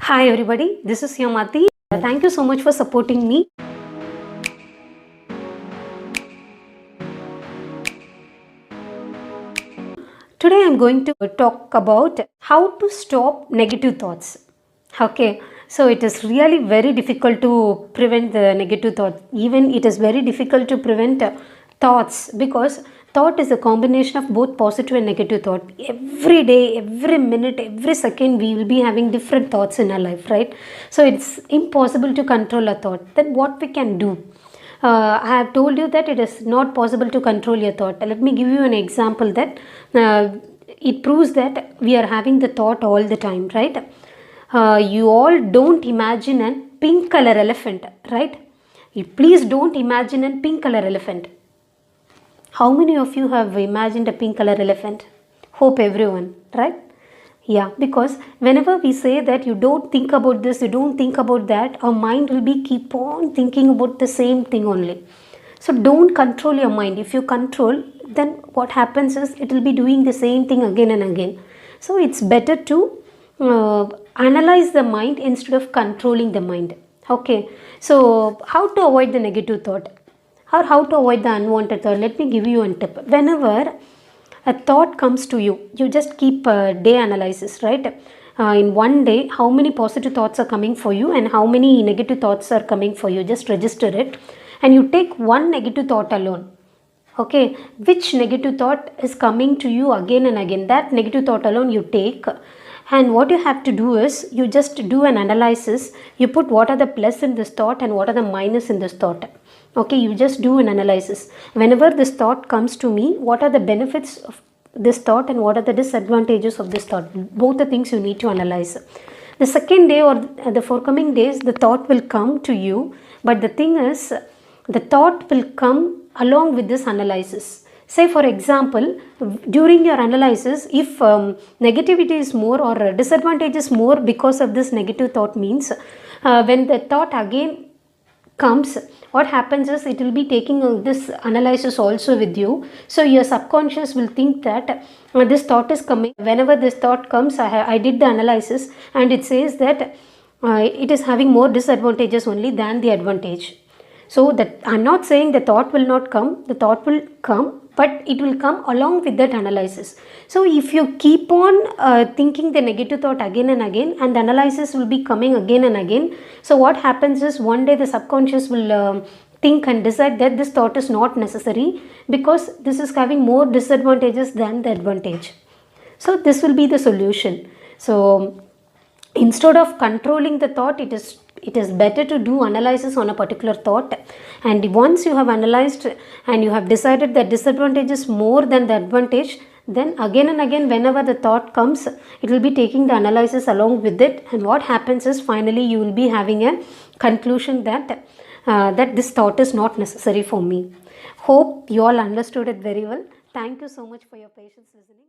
Hi everybody, this is Yamati. Thank you so much for supporting me. Today I'm going to talk about how to stop negative thoughts. Okay, so it is really very difficult to prevent the negative thoughts. Even it is very difficult to prevent thoughts, because thought is a combination of both positive and negative thought. Every day, every minute, every second we will be having different thoughts in our life, right? So it's impossible to control a thought. Then what we can do? I have told you that it is not possible to control your thought. Let me give you an example that it proves that we are having the thought all the time, right? You all don't imagine a pink color elephant, right? You please don't imagine a pink color elephant. How many of you have imagined a pink color elephant? Hope everyone, right? Yeah, because whenever we say that you don't think about this, you don't think about that, our mind will be keep on thinking about the same thing only. So don't control your mind. If you control, then what happens is it will be doing the same thing again and again. So it's better to analyze the mind instead of controlling the mind. Okay, so how to avoid the negative thought or how to avoid the unwanted thought? Let me give you a tip. Whenever a thought comes to you, you just keep a day analysis, right? In one day, how many positive thoughts are coming for you and how many negative thoughts are coming for you. Just register it and you take one negative thought alone. Okay, which negative thought is coming to you again and again, that negative thought alone you take, and what you have to do is you just do an analysis. You put what are the plus in this thought and what are the minus in this thought. Okay, you just do an analysis. Whenever this thought comes to me, what are the benefits of this thought and what are the disadvantages of this thought? Both the things you need to analyze. The second day or the forthcoming days, the thought will come to you, but the thing is, the thought will come along with this analysis. Say for example, during your analysis, if negativity is more or disadvantage is more because of this negative thought, means when the thought again comes, what happens is it will be taking this analysis also with you. So your subconscious will think that this thought is coming. Whenever this thought comes, I did the analysis and it says that it is having more disadvantages only than the advantage. So that I'm not saying the thought will not come, the thought will come, but it will come along with that analysis. So if you keep on thinking the negative thought again and again, and the analysis will be coming again and again, so what happens is one day the subconscious will think and decide that this thought is not necessary because this is having more disadvantages than the advantage. So this will be the solution. So instead of controlling the thought, it is better to do analysis on a particular thought, and once you have analyzed and you have decided that disadvantage is more than the advantage, then again and again whenever the thought comes, it will be taking the analysis along with it, and what happens is finally you will be having a conclusion that that this thought is not necessary for me. Hope you all understood it very well. Thank you so much for your patience listening.